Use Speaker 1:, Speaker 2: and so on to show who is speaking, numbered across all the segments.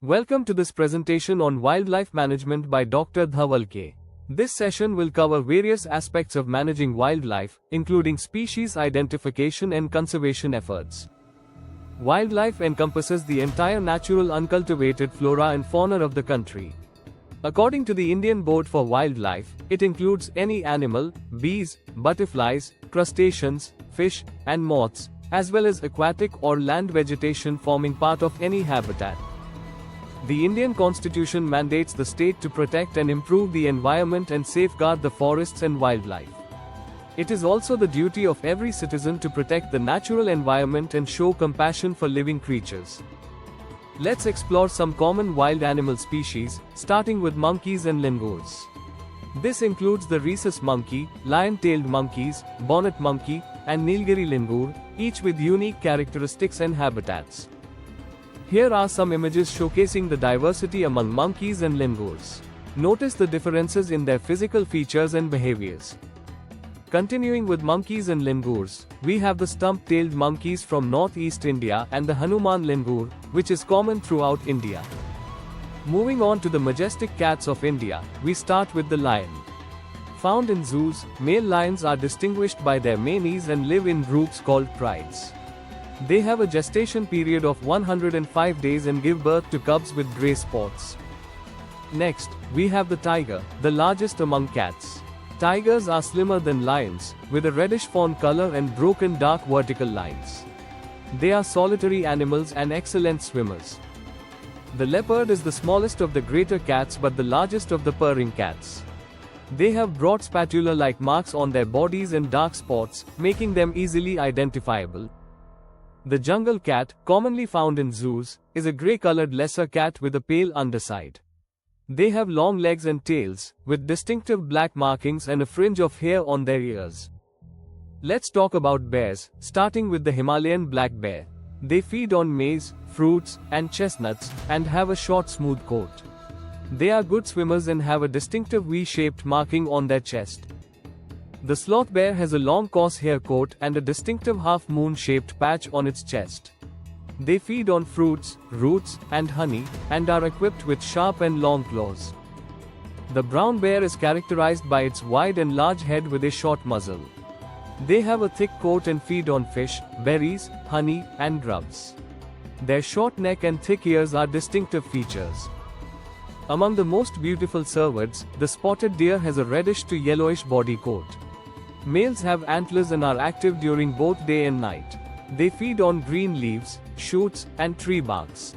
Speaker 1: Welcome to this presentation on wildlife management by Dr. Dhaval K. This session will cover various aspects of managing wildlife, including species identification and conservation efforts. Wildlife encompasses the entire natural uncultivated flora and fauna of the country. According to the Indian Board for Wildlife, it includes any animal, bees, butterflies, crustaceans, fish, and moths, as well as aquatic or land vegetation forming part of any habitat. The Indian Constitution mandates the state to protect and improve the environment and safeguard the forests and wildlife. It is also the duty of every citizen to protect the natural environment and show compassion for living creatures. Let's explore some common wild animal species, starting with monkeys and lingurs. This includes the rhesus monkey, lion-tailed monkeys, bonnet monkey, and Nilgiri lingur, each with unique characteristics and habitats. Here are some images showcasing the diversity among monkeys and lingurs. Notice the differences in their physical features and behaviors. Continuing with monkeys and lingurs, we have the stump-tailed monkeys from northeast India and the Hanuman lingur, which is common throughout India. Moving on to the majestic cats of India, we start with the lion. Found in zoos, male lions are distinguished by their manes and live in groups called prides. They have a gestation period of 105 days and give birth to cubs with grey spots. Next, we have the tiger, the largest among cats. Tigers are slimmer than lions, with a reddish fawn color and broken dark vertical lines. They are solitary animals and excellent swimmers. The leopard is the smallest of the greater cats but the largest of the purring cats. They have broad spatula-like marks on their bodies and dark spots, making them easily identifiable. The jungle cat, commonly found in zoos, is a grey-colored lesser cat with a pale underside. They have long legs and tails, with distinctive black markings and a fringe of hair on their ears. Let's talk about bears, starting with the Himalayan black bear. They feed on maize, fruits, and chestnuts, and have a short smooth coat. They are good swimmers and have a distinctive V-shaped marking on their chest. The sloth bear has a long coarse hair coat and a distinctive half-moon-shaped patch on its chest. They feed on fruits, roots, and honey, and are equipped with sharp and long claws. The brown bear is characterized by its wide and large head with a short muzzle. They have a thick coat and feed on fish, berries, honey, and grubs. Their short neck and thick ears are distinctive features. Among the most beautiful cervids, the spotted deer has a reddish to yellowish body coat. Males have antlers and are active during both day and night. They feed on green leaves, shoots, and tree barks.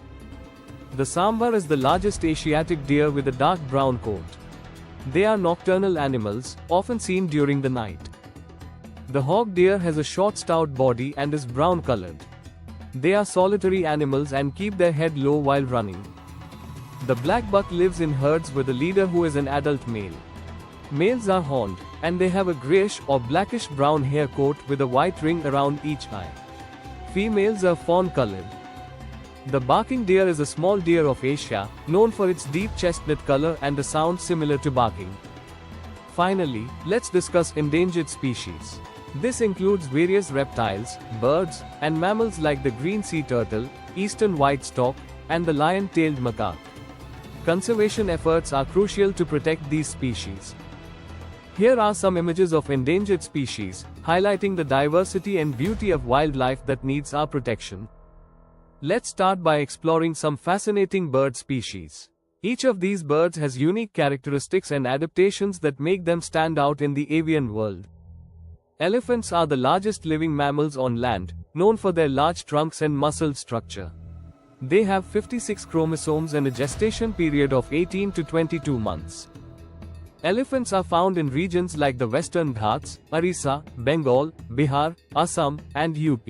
Speaker 1: The sambar is the largest Asiatic deer with a dark brown coat. They are nocturnal animals, often seen during the night. The hog deer has a short stout body and is brown colored. They are solitary animals and keep their head low while running. The black buck lives in herds with a leader who is an adult male. Males are horned, and they have a grayish or blackish brown hair coat with a white ring around each eye. Females are fawn colored. The barking deer is a small deer of Asia, known for its deep chestnut color and a sound similar to barking. Finally, let's discuss endangered species. This includes various reptiles, birds, and mammals like the green sea turtle, eastern white stork, and the lion-tailed macaque. Conservation efforts are crucial to protect these species. Here are some images of endangered species, highlighting the diversity and beauty of wildlife that needs our protection. Let's start by exploring some fascinating bird species. Each of these birds has unique characteristics and adaptations that make them stand out in the avian world. Elephants are the largest living mammals on land, known for their large trunks and muscled structure. They have 56 chromosomes and a gestation period of 18 to 22 months. Elephants are found in regions like the Western Ghats, Orissa, Bengal, Bihar, Assam, and UP.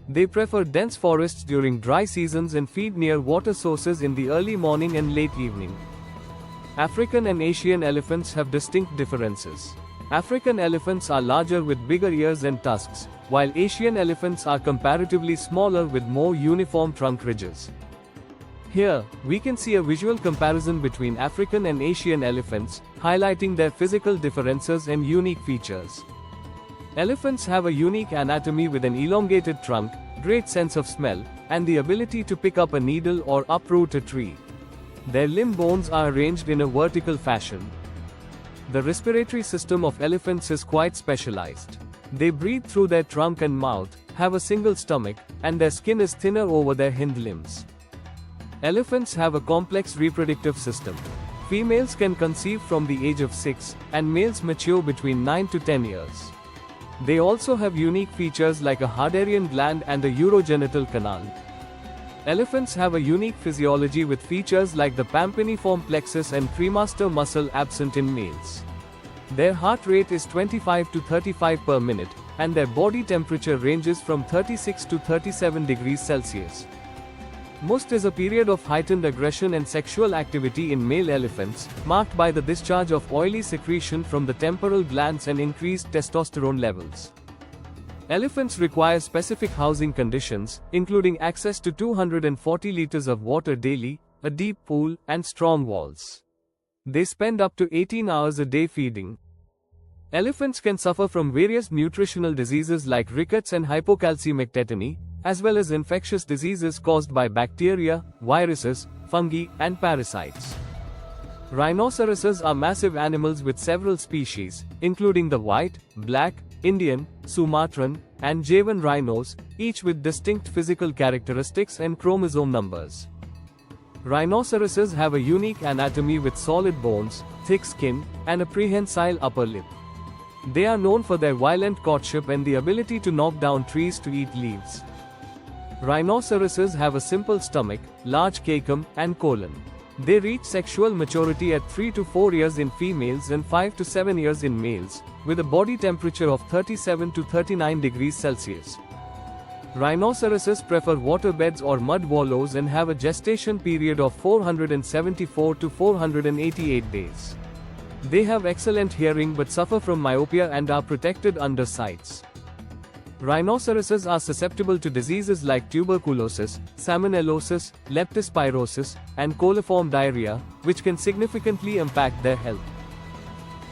Speaker 1: They prefer dense forests during dry seasons and feed near water sources in the early morning and late evening. African and Asian elephants have distinct differences. African elephants are larger with bigger ears and tusks, while Asian elephants are comparatively smaller with more uniform trunk ridges. Here, we can see a visual comparison between African and Asian elephants, highlighting their physical differences and unique features. Elephants have a unique anatomy with an elongated trunk, great sense of smell, and the ability to pick up a needle or uproot a tree. Their limb bones are arranged in a vertical fashion. The respiratory system of elephants is quite specialized. They breathe through their trunk and mouth, have a single stomach, and their skin is thinner over their hind limbs. Elephants have a complex reproductive system. Females can conceive from the age of 6, and males mature between 9 to 10 years. They also have unique features like a Hadarian gland and a urogenital canal. Elephants have a unique physiology with features like the pampiniform plexus and cremaster muscle absent in males. Their heart rate is 25 to 35 per minute, and their body temperature ranges from 36 to 37 degrees Celsius. Must is a period of heightened aggression and sexual activity in male elephants, marked by the discharge of oily secretion from the temporal glands and increased testosterone levels. Elephants require specific housing conditions, including access to 240 liters of water daily, a deep pool, and strong walls. They spend up to 18 hours a day feeding. Elephants can suffer from various nutritional diseases like rickets and hypocalcemic tetany, as well as infectious diseases caused by bacteria, viruses, fungi, and parasites. Rhinoceroses are massive animals with several species, including the white, black, Indian, Sumatran, and Javan rhinos, each with distinct physical characteristics and chromosome numbers. Rhinoceroses have a unique anatomy with solid bones, thick skin, and a prehensile upper lip. They are known for their violent courtship and the ability to knock down trees to eat leaves. Rhinoceroses have a simple stomach, large cecum, and colon. They reach sexual maturity at 3 to 4 years in females and 5 to 7 years in males, with a body temperature of 37 to 39 degrees Celsius. Rhinoceroses prefer waterbeds or mud wallows and have a gestation period of 474 to 488 days. They have excellent hearing but suffer from myopia and are protected under sights. Rhinoceroses are susceptible to diseases like tuberculosis, salmonellosis, leptospirosis, and coliform diarrhea, which can significantly impact their health.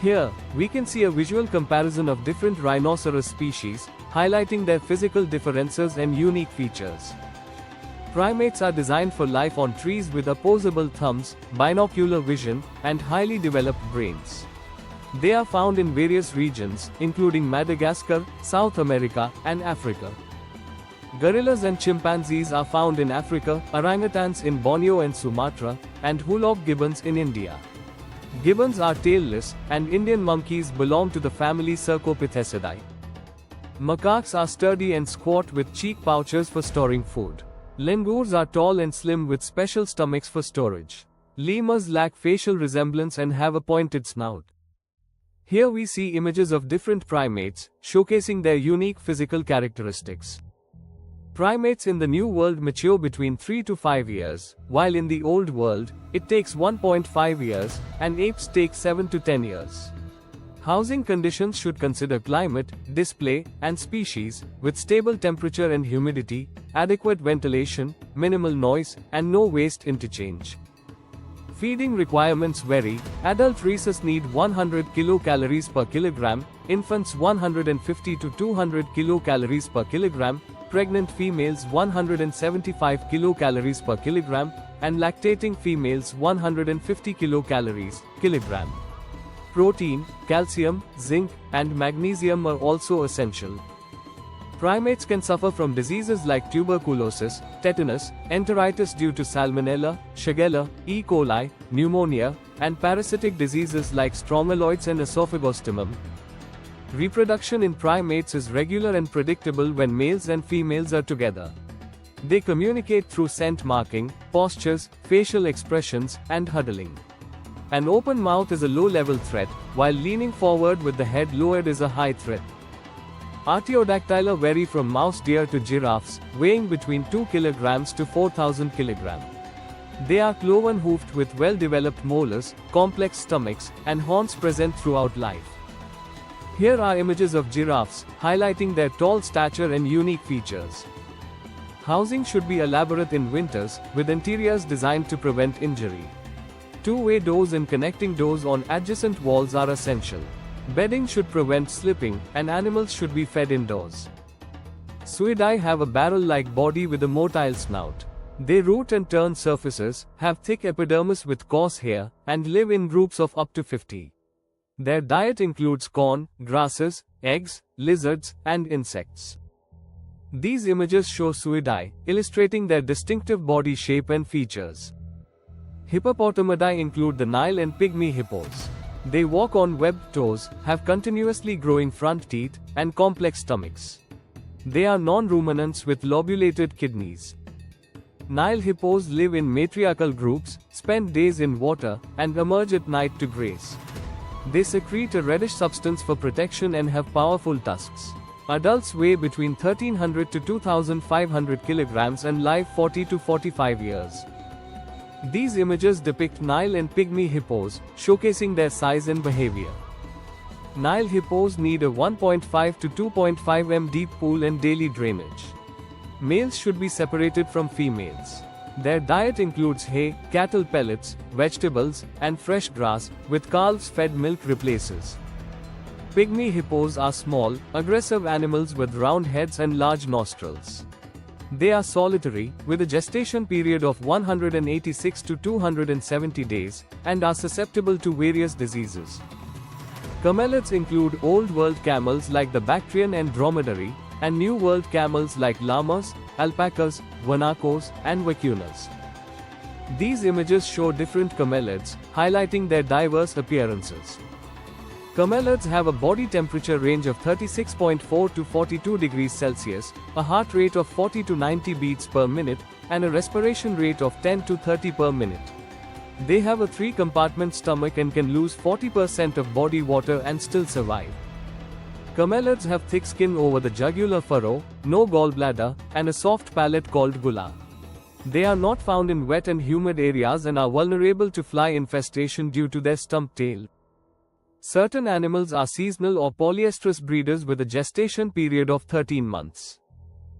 Speaker 1: Here, we can see a visual comparison of different rhinoceros species, highlighting their physical differences and unique features. Primates are designed for life on trees with opposable thumbs, binocular vision, and highly developed brains. They are found in various regions, including Madagascar, South America, and Africa. Gorillas and chimpanzees are found in Africa, orangutans in Borneo and Sumatra, and hoolock gibbons in India. Gibbons are tailless, and Indian monkeys belong to the family Cercopithecidae. Macaques are sturdy and squat with cheek pouches for storing food. Langurs are tall and slim with special stomachs for storage. Lemurs lack facial resemblance and have a pointed snout. Here we see images of different primates, showcasing their unique physical characteristics. Primates in the New World mature between 3 to 5 years, while in the Old World, it takes 1.5 years, and apes take 7 to 10 years. Housing conditions should consider climate, display, and species, with stable temperature and humidity, adequate ventilation, minimal noise, and no waste interchange. Feeding requirements vary. Adult rhesus need 100 kilocalories per kilogram, infants 150 to 200 kilocalories per kilogram, pregnant females 175 kilocalories per kilogram, and lactating females 150 kilocalories kilogram. Protein, calcium, zinc, and magnesium are also essential. Primates can suffer from diseases like tuberculosis, tetanus, enteritis due to Salmonella, Shigella, E. coli, pneumonia, and parasitic diseases like stromeloids and esophagostomum. Reproduction in primates is regular and predictable when males and females are together. They communicate through scent marking, postures, facial expressions, and huddling. An open mouth is a low-level threat, while leaning forward with the head lowered is a high threat. Artiodactyla vary from mouse deer to giraffes, weighing between 2 kg to 4,000 kg. They are cloven-hoofed with well-developed molars, complex stomachs, and horns present throughout life. Here are images of giraffes, highlighting their tall stature and unique features. Housing should be elaborate in winters, with interiors designed to prevent injury. Two-way doors and connecting doors on adjacent walls are essential. Bedding should prevent slipping, and animals should be fed indoors. Suidae have a barrel-like body with a motile snout. They root and turn surfaces, have thick epidermis with coarse hair, and live in groups of up to 50. Their diet includes corn, grasses, eggs, lizards, and insects. These images show Suidae, illustrating their distinctive body shape and features. Hippopotamidae include the Nile and pygmy hippos. They walk on webbed toes, have continuously growing front teeth, and complex stomachs. They are non-ruminants with lobulated kidneys. Nile hippos live in matriarchal groups, spend days in water, and emerge at night to graze. They secrete a reddish substance for protection and have powerful tusks. Adults weigh between 1300 to 2500 kilograms and live 40 to 45 years. These images depict Nile and pygmy hippos, showcasing their size and behavior. Nile hippos need a 1.5 to 2.5 m deep pool and daily drainage. Males should be separated from females. Their diet includes hay, cattle pellets, vegetables, and fresh grass, with calves-fed milk replaces. Pygmy hippos are small, aggressive animals with round heads and large nostrils. They are solitary, with a gestation period of 186 to 270 days, and are susceptible to various diseases. Camelids include Old World camels like the Bactrian and Dromedary, and New World camels like llamas, alpacas, guanacos, and vacunas. These images show different camelids, highlighting their diverse appearances. Camelids have a body temperature range of 36.4 to 42 degrees Celsius, a heart rate of 40 to 90 beats per minute, and a respiration rate of 10 to 30 per minute. They have a 3-compartment stomach and can lose 40% of body water and still survive. Camelids have thick skin over the jugular furrow, no gallbladder, and a soft palate called gula. They are not found in wet and humid areas and are vulnerable to fly infestation due to their stump tail. Certain animals are seasonal or polyestrous breeders with a gestation period of 13 months.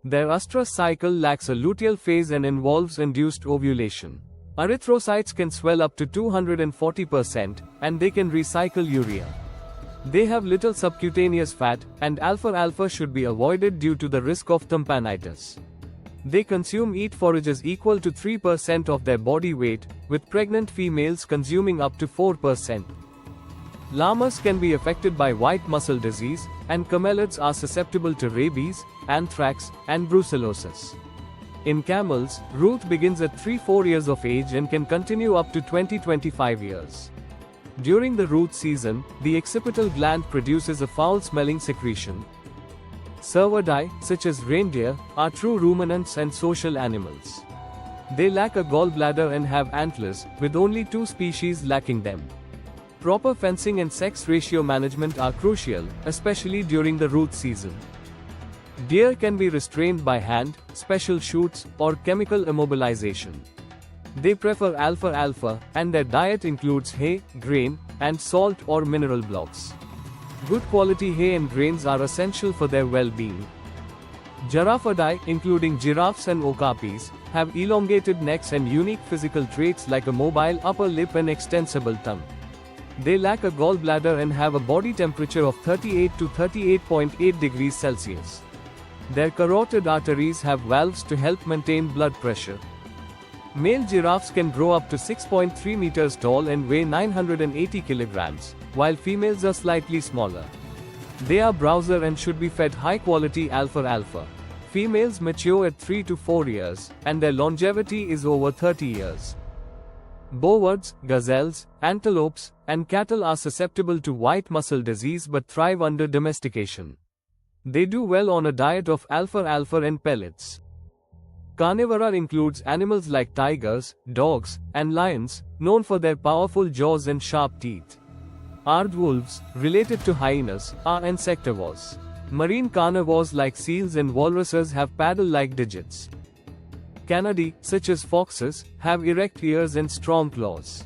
Speaker 1: Their estrus cycle lacks a luteal phase and involves induced ovulation. Erythrocytes can swell up to 240%, and they can recycle urea. They have little subcutaneous fat, and alfalfa should be avoided due to the risk of tympanitis. They consume eat forages equal to 3% of their body weight, with pregnant females consuming up to 4%. Llamas can be affected by white muscle disease, and camelids are susceptible to rabies, anthrax, and brucellosis. In camels, growth begins at 3-4 years of age and can continue up to 20-25 years. During the root season, the occipital gland produces a foul-smelling secretion. Cervidae, such as reindeer, are true ruminants and social animals. They lack a gallbladder and have antlers, with only 2 species lacking them. Proper fencing and sex ratio management are crucial, especially during the root season. Deer can be restrained by hand, special chutes, or chemical immobilization. They prefer alfalfa, and their diet includes hay, grain, and salt or mineral blocks. Good quality hay and grains are essential for their well-being. Giraffidae, including giraffes and okapis, have elongated necks and unique physical traits like a mobile upper lip and extensible tongue. They lack a gallbladder and have a body temperature of 38 to 38.8 degrees Celsius. Their carotid arteries have valves to help maintain blood pressure. Male giraffes can grow up to 6.3 meters tall and weigh 980 kilograms, while females are slightly smaller. They are browser and should be fed high-quality alfalfa. Females mature at 3 to 4 years, and their longevity is over 30 years. Bowards, gazelles, antelopes, and cattle are susceptible to white muscle disease but thrive under domestication. They do well on a diet of alfalfa and pellets. Carnivora includes animals like tigers, dogs, and lions, known for their powerful jaws and sharp teeth. Aardwolves, related to hyenas, are insectivores. Marine carnivores like seals and walruses have paddle-like digits. Canidae, such as foxes, have erect ears and strong claws.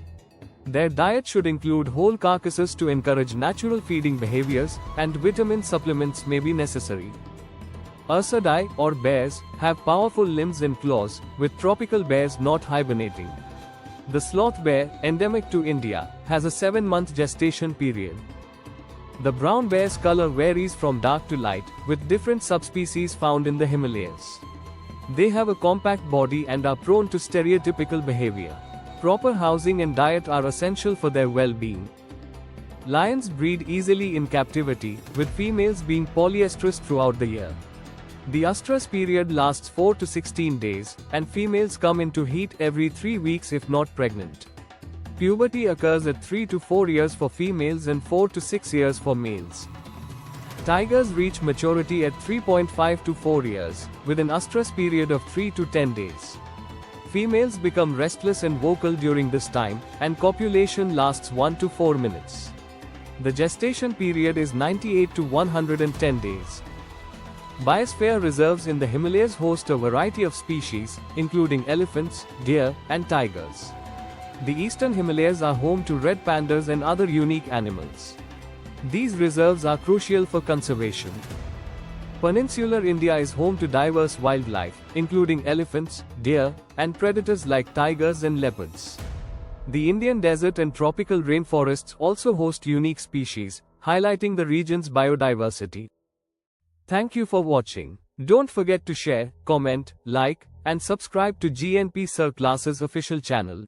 Speaker 1: Their diet should include whole carcasses to encourage natural feeding behaviors, and vitamin supplements may be necessary. Ursidae, or bears, have powerful limbs and claws, with tropical bears not hibernating. The sloth bear, endemic to India, has a 7-month gestation period. The brown bear's color varies from dark to light, with different subspecies found in the Himalayas. They have a compact body and are prone to stereotypical behavior. Proper housing and diet are essential for their well-being. Lions breed easily in captivity, with females being polyestrous throughout the year. The estrus period lasts 4 to 16 days, and females come into heat every 3 weeks if not pregnant. Puberty occurs at 3 to 4 years for females and 4 to 6 years for males. Tigers reach maturity at 3.5 to 4 years, with an estrus period of 3 to 10 days. Females become restless and vocal during this time, and copulation lasts 1 to 4 minutes. The gestation period is 98 to 110 days. Biosphere reserves in the Himalayas host a variety of species, including elephants, deer, and tigers. The eastern Himalayas are home to red pandas and other unique animals. These reserves are crucial for conservation. Peninsular India is home to diverse wildlife, including elephants, deer, and predators like tigers and leopards. The Indian desert and tropical rainforests also host unique species, highlighting the region's biodiversity. Thank you for watching. Don't forget to share, comment, like, and subscribe to GNP Sir Classes official channel.